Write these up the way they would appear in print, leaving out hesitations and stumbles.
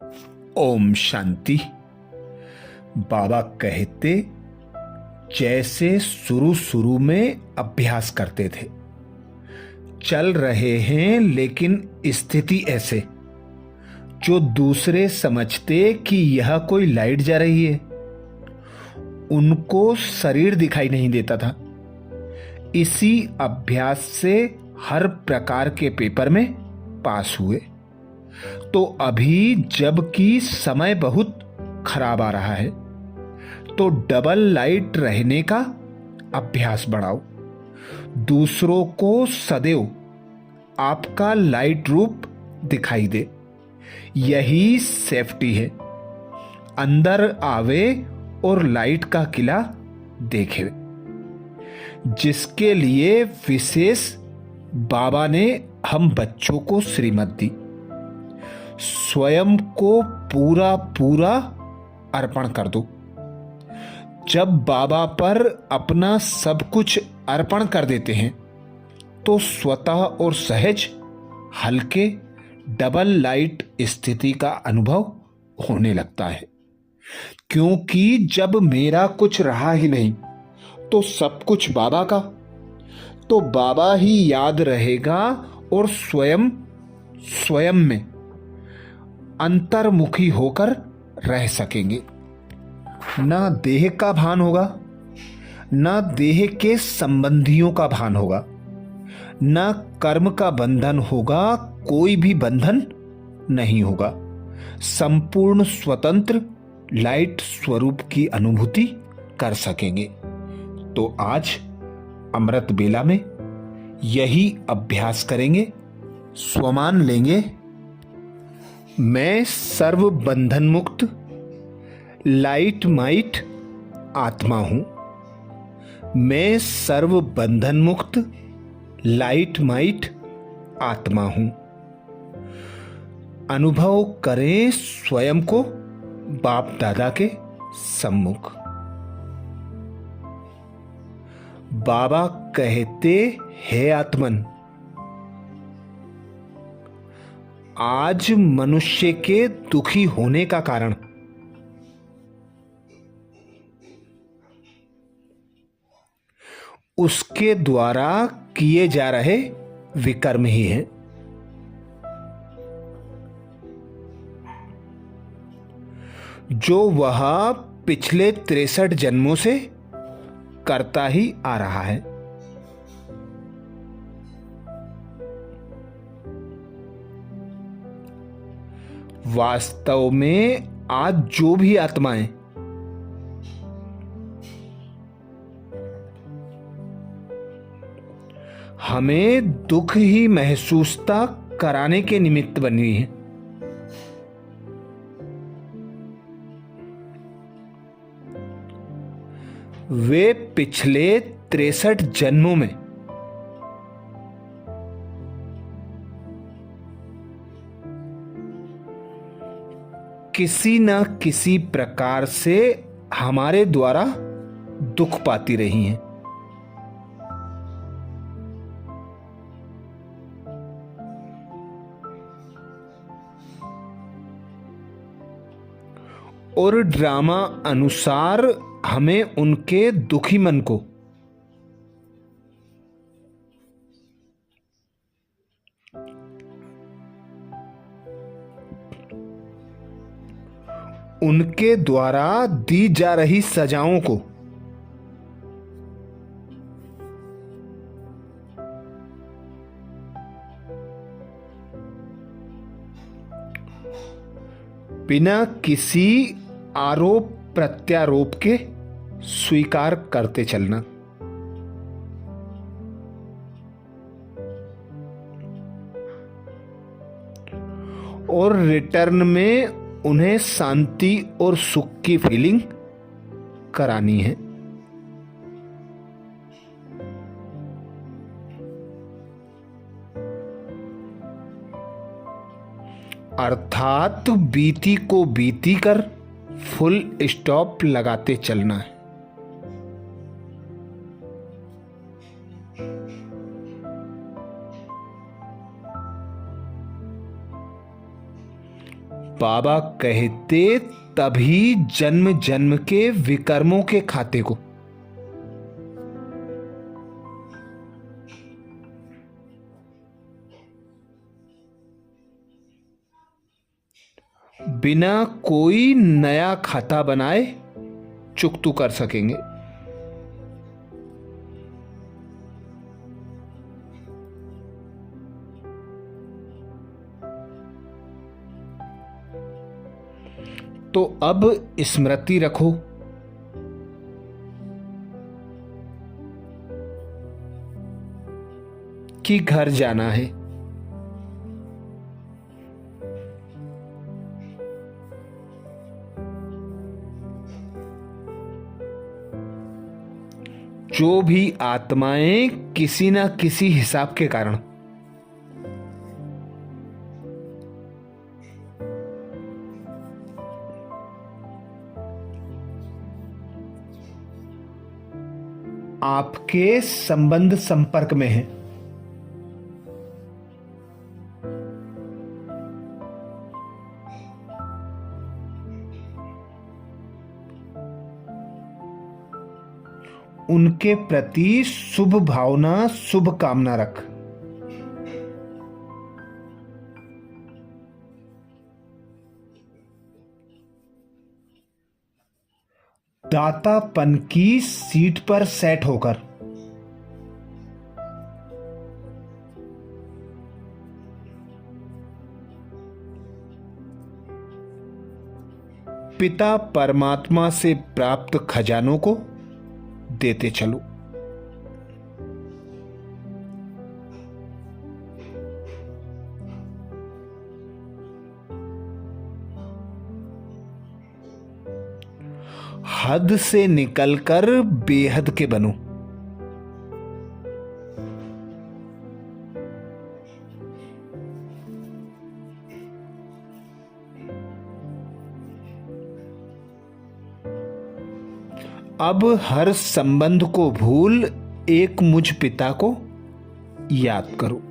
ओम शांति। बाबा कहते जैसे शुरू शुरू में अभ्यास करते थे, चल रहे हैं लेकिन स्थिति ऐसे जो दूसरे समझते कि यह कोई लाइट जा रही है, उनको शरीर दिखाई नहीं देता था। इसी अभ्यास से हर प्रकार के पेपर में पास हुए। तो अभी जबकि समय बहुत खराब आ रहा है, तो डबल लाइट रहने का अभ्यास बढ़ाओ। दूसरों को सदैव आपका लाइट रूप दिखाई दे, यही सेफ्टी है। अंदर आवे और लाइट का किला देखे, जिसके लिए विशेष बाबा ने हम बच्चों को श्रीमत दी। स्वयं को पूरा पूरा अर्पण कर दो। जब बाबा पर अपना सब कुछ अर्पण कर देते हैं, तो स्वतः और सहज हल्के डबल लाइट स्थिति का अनुभव होने लगता है। क्योंकि जब मेरा कुछ रहा ही नहीं, तो सब कुछ बाबा का, तो बाबा ही याद रहेगा और स्वयं स्वयं में अंतर्मुखी होकर रह सकेंगे। ना देह का भान होगा, ना देह के संबंधियों का भान होगा, ना कर्म का बंधन होगा, कोई भी बंधन नहीं होगा। संपूर्ण स्वतंत्र लाइट स्वरूप की अनुभूति कर सकेंगे। तो आज अमृत बेला में यही अभ्यास करेंगे। स्वमान लेंगे, मैं सर्व बंधन मुक्त लाइट माइट आत्मा हूं। मैं सर्व बंधन मुक्त लाइट माइट आत्मा हूं। अनुभव करें स्वयं को बाप दादा के सम्मुख। बाबा कहते हैं आत्मन, आज मनुष्य के दुखी होने का कारण उसके द्वारा किए जा रहे विकर्म ही हैं। जो वह पिछले 63 जन्मों से करता ही आ रहा है। वास्तव में आज जो भी आत्माएं हमें दुख ही महसूसता कराने के निमित्त बनी है, वे पिछले 63 जन्मों में किसी न किसी प्रकार से हमारे द्वारा दुख पाती रही हैं। और ड्रामा अनुसार हमें उनके दुखी मन को उनके द्वारा दी जा रही सजाओं को बिना किसी आरोप प्रत्यारोप के स्वीकार करते चलना। और रिटर्न में उन्हें शांति और सुख की फीलिंग करानी है। अर्थात बीती को बीती कर फुल स्टॉप लगाते चलना है। बाबा कहते तभी जन्म जन्म के विकर्मों के खाते को। बिना कोई नया खाता बनाए चुकतू कर सकेंगे। तो अब स्मृति रखो कि घर जाना है। जो भी आत्माएं किसी न किसी हिसाब के कारण आपके संबंध संपर्क में है, उनके प्रति शुभ भावना, शुभ कामना रख। दातापन की सीट पर सेट होकर पिता परमात्मा से प्राप्त खजानों को देते चलो। हद से निकलकर बेहद के बनो। अब हर संबंध को भूल एक मुझ पिता को याद करो।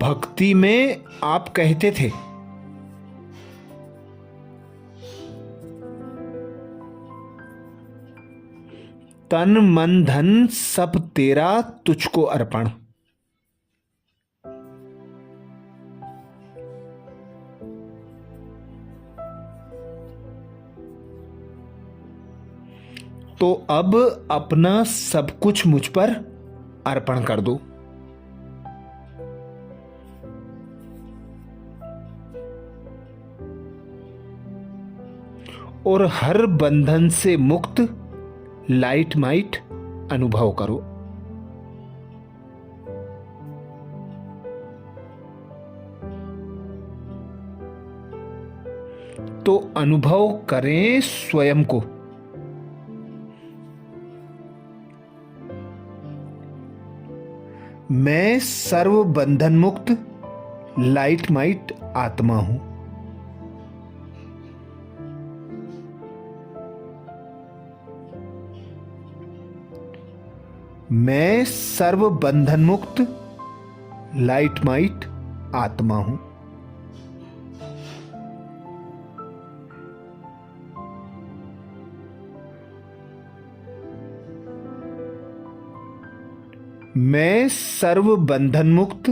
भक्ति में आप कहते थे, तन मन धन सब तेरा तुझको अर्पण। तो अब अपना सब कुछ मुझ पर अर्पण कर दो। और हर बंधन से मुक्त लाइट माइट अनुभव करो। तो अनुभव करें स्वयं को। मैं सर्व बंधन मुक्त लाइट माइट आत्मा हूं। मैं सर्व बंधन मुक्त लाइट माइट आत्मा हूं। मैं सर्व बंधन मुक्त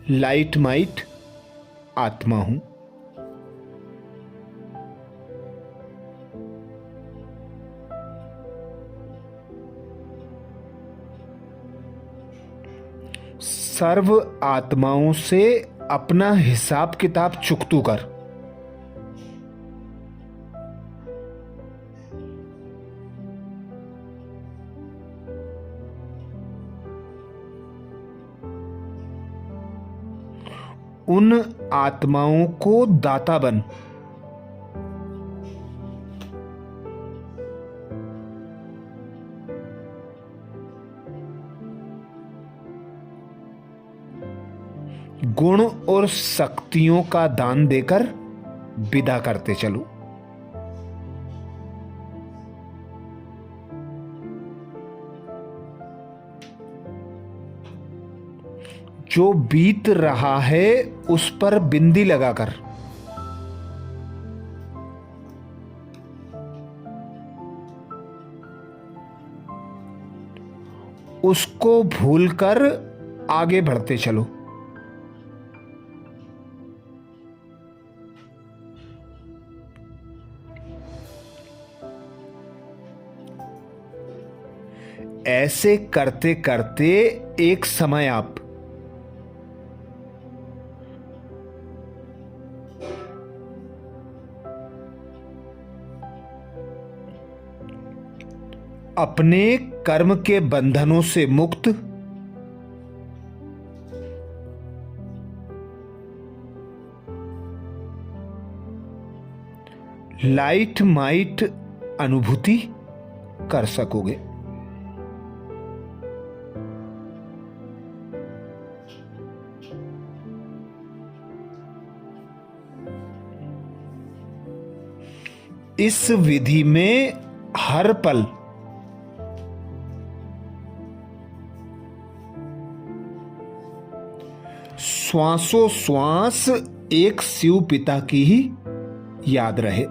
लाइट माइट आत्मा हूं। सर्व आत्माओं से अपना हिसाब किताब चुकतू कर। उन आत्माओं को दाता बन। गुण और शक्तियों का दान देकर विदा करते चलो। जो बीत रहा है उस पर बिंदी लगाकर, उसको भूलकर आगे बढ़ते चलो। ऐसे करते करते एक समय आप अपने कर्म के बंधनों से मुक्त, लाइट माइट अनुभूति कर सकोगे। इस विधि में हर पल श्वासों श्वास एक शिव पिता की ही याद रहे।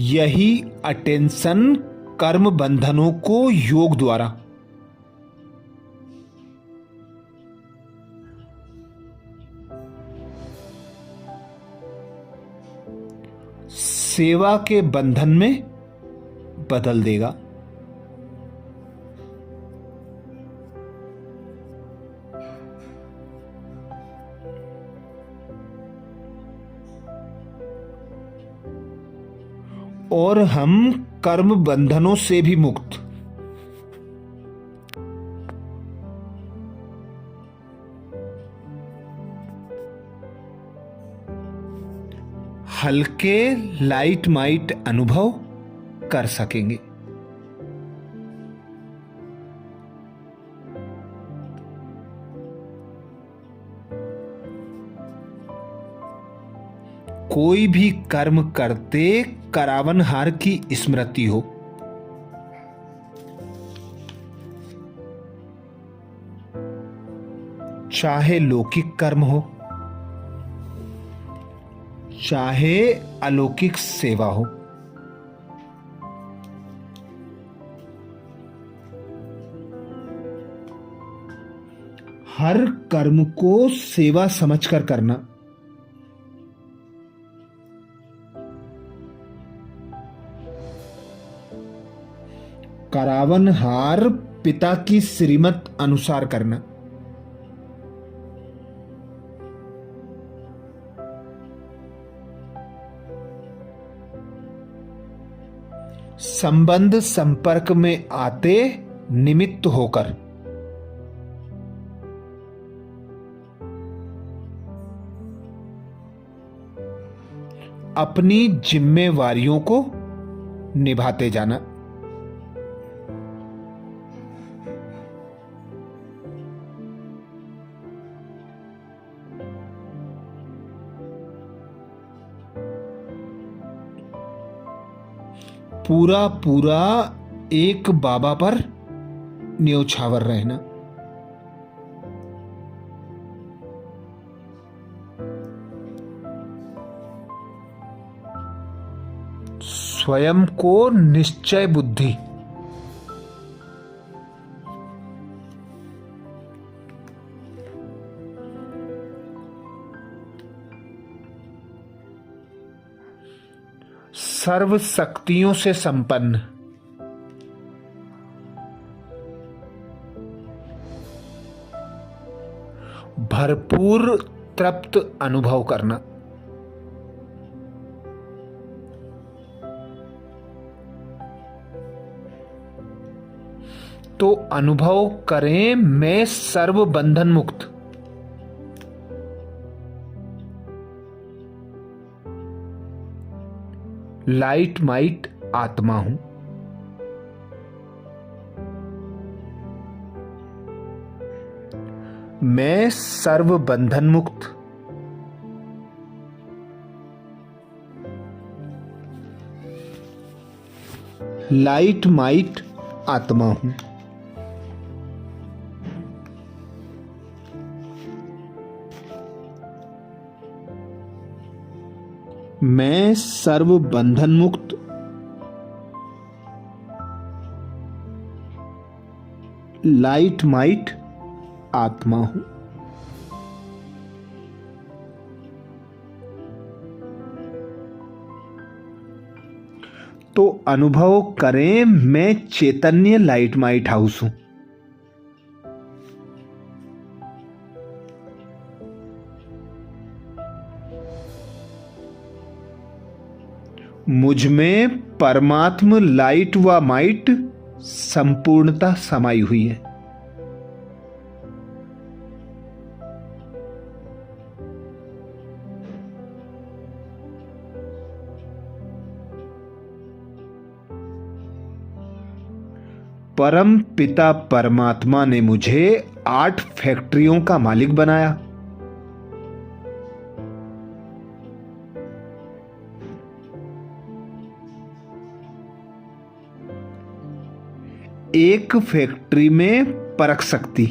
यही अटेंशन कर्म बंधनों को योग द्वारा सेवा के बंधन में बदल देगा। और हम कर्म बंधनों से भी मुक्त, हल्के लाइट माइट अनुभव कर सकेंगे। कोई भी कर्म करते करावनहार की स्मृति हो, चाहे लौकिक कर्म हो चाहे अलौकिक सेवा हो, हर कर्म को सेवा समझकर करना। करावनहार पिता की श्रीमत अनुसार करना। संबंध संपर्क में आते निमित्त होकर अपनी जिम्मेवारियों को निभाते जाना। पूरा पूरा एक बाबा पर न्योछावर रहना। स्वयं को निश्चय बुद्धि, सर्व शक्तियों से संपन्न, भरपूर तृप्त अनुभव करना। तो अनुभव करें मैं सर्व बंधन मुक्त, लाइट माइट आत्मा हूं। मैं सर्व बंधन मुक्त, लाइट माइट आत्मा हूं। मैं सर्व बंधन मुक्त लाइट माइट आत्मा हूं। तो अनुभव करें, मैं चैतन्य लाइट माइट हाउस हूं। मुझ में परमात्म लाइट व माइट संपूर्णता समाई हुई है। परम पिता परमात्मा ने मुझे 8 फैक्ट्रियों का मालिक बनाया। एक फैक्ट्री में परख शक्ति,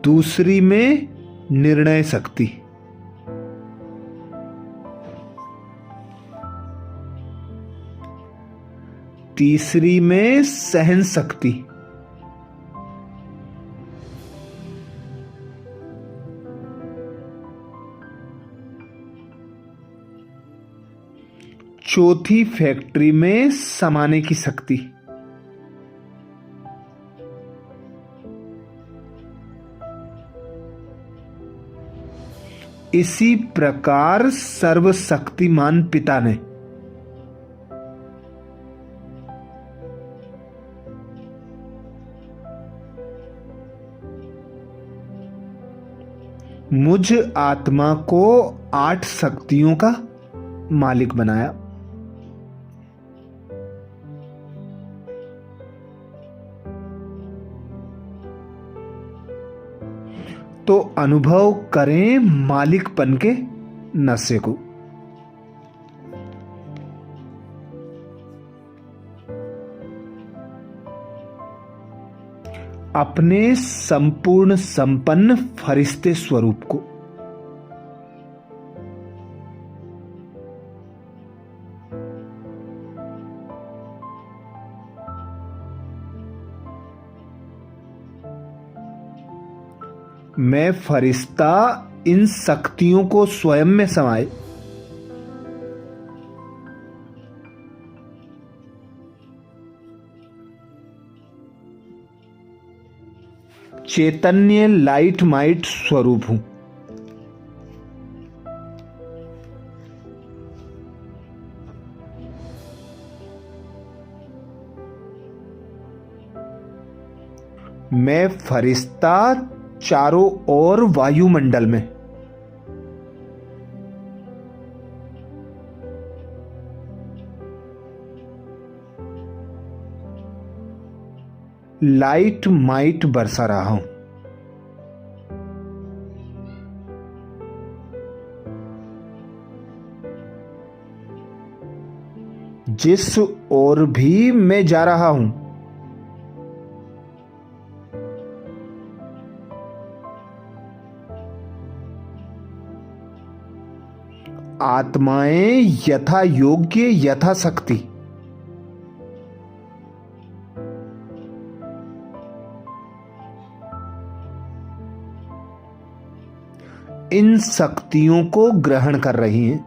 दूसरी में निर्णय शक्ति, तीसरी में सहन शक्ति, चौथी फैक्ट्री में समाने की शक्ति, इसी प्रकार सर्वशक्तिमान पिता ने मुझ आत्मा को 8 शक्तियों का मालिक बनाया। तो अनुभव करें मालिकपन के नशे को। अपने संपूर्ण संपन्न फरिश्ते स्वरूप को। मैं फरिश्ता इन शक्तियों को स्वयं में समाए चैतन्य लाइट माइट स्वरूप हूं। मैं फरिश्ता चारों ओर वायुमंडल में लाइट माइट बरसा रहा हूं। जिस ओर भी मैं जा रहा हूं, आत्माएं यथा योग्य यथाशक्ति इन शक्तियों को ग्रहण कर रही हैं।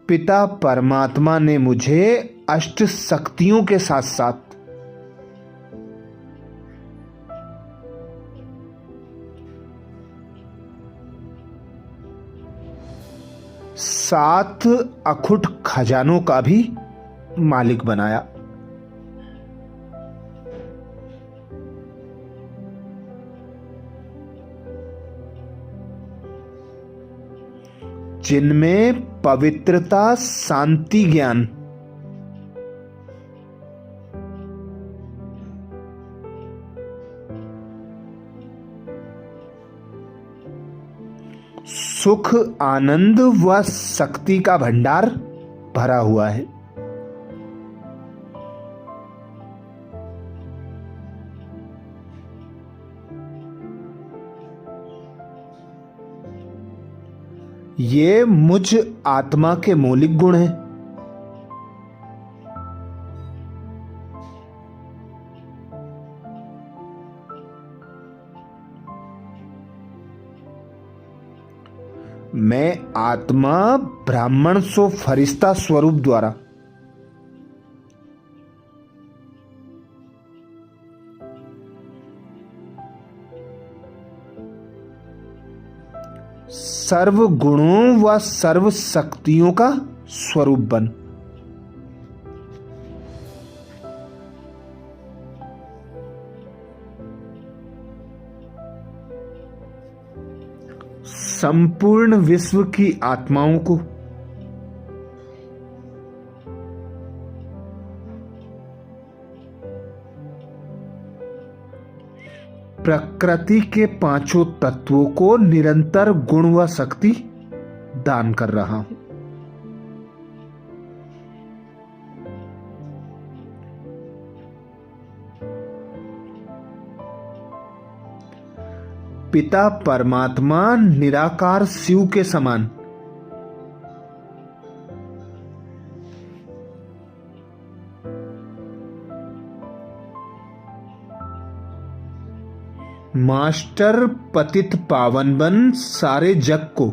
पिता परमात्मा ने मुझे अष्ट शक्तियों के साथ साथ सात अखुट खजानों का भी मालिक बनाया। जिनमें पवित्रता, शांति, ज्ञान सुख, आनंद व शक्ति का भंडार भरा हुआ है। ये मुझ आत्मा के मौलिक गुण हैं। मैं आत्मा ब्राह्मण सो फरिश्ता स्वरूप द्वारा सर्व गुणों व सर्व शक्तियों का स्वरूप बन संपूर्ण विश्व की आत्माओं को प्रकृति के पांचों तत्वों को निरंतर गुण व शक्ति दान कर रहा हूं। पिता परमात्मा निराकार शिव के समान मास्टर पतित पावन बन सारे जग को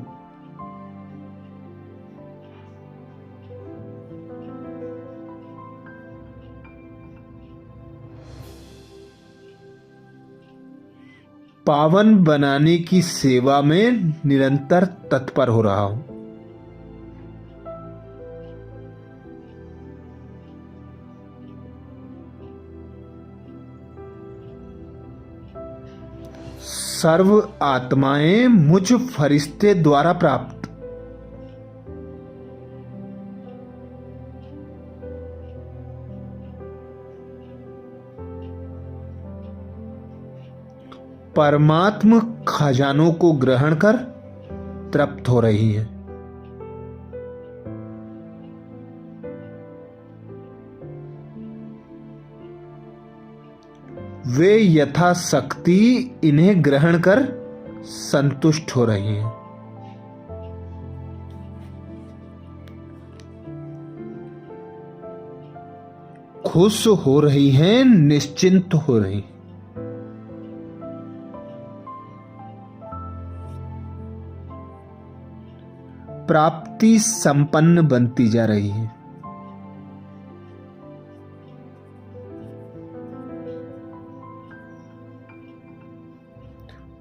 पावन बनाने की सेवा में निरंतर तत्पर हो रहा हूं। सर्व आत्माएं मुझ फरिश्ते द्वारा प्राप्त परमात्म खजानों को ग्रहण कर तृप्त हो रही हैं। वे यथाशक्ति इन्हें ग्रहण कर संतुष्ट हो रही हैं। खुश हो रही हैं, निश्चिंत हो रही। प्राप्ति संपन्न बनती जा रही है।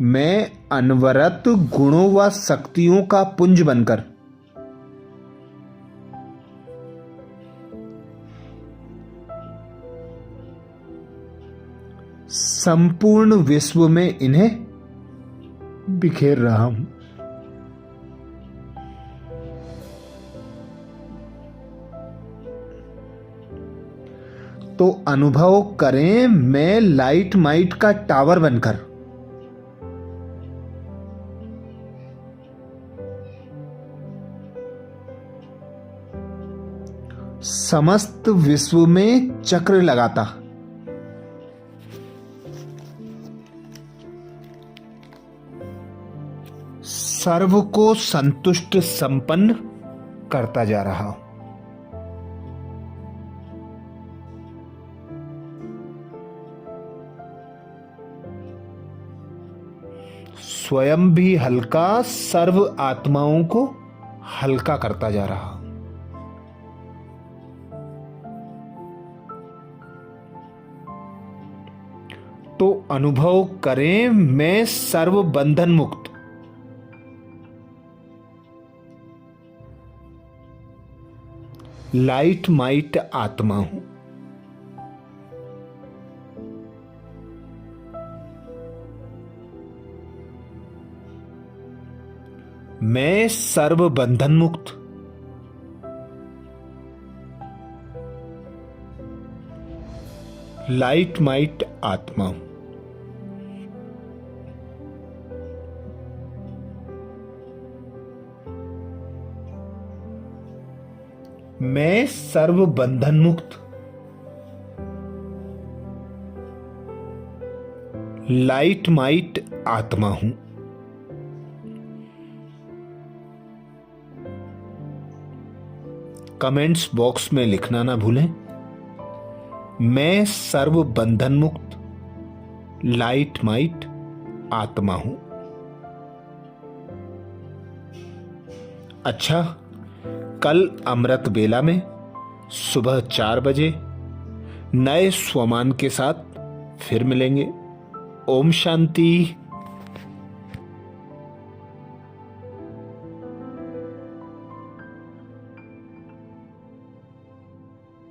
मैं अनवरत गुणों व शक्तियों का पुंज बनकर संपूर्ण विश्व में इन्हें बिखेर रहा हूं। तो अनुभव करें, मैं लाइट माइट का टावर बनकर समस्त विश्व में चक्र लगाता सर्व को संतुष्ट संपन्न करता जा रहा हूं। स्वयं भी हल्का, सर्व आत्माओं को हल्का करता जा रहा हूं। तो अनुभव करें, मैं सर्व बंधन मुक्त लाइट माइट आत्मा हूं। मैं सर्व बंधन मुक्त लाइट माइट आत्मा। मैं सर्व बंधन मुक्त, लाइट माइट आत्मा हूं। कमेंट्स बॉक्स में लिखना ना भूलें, मैं सर्व बंधन मुक्त, लाइट माइट आत्मा हूं। अच्छा, कल अमृत बेला में सुबह 4 बजे नए स्वमान के साथ फिर मिलेंगे। ओम शांति।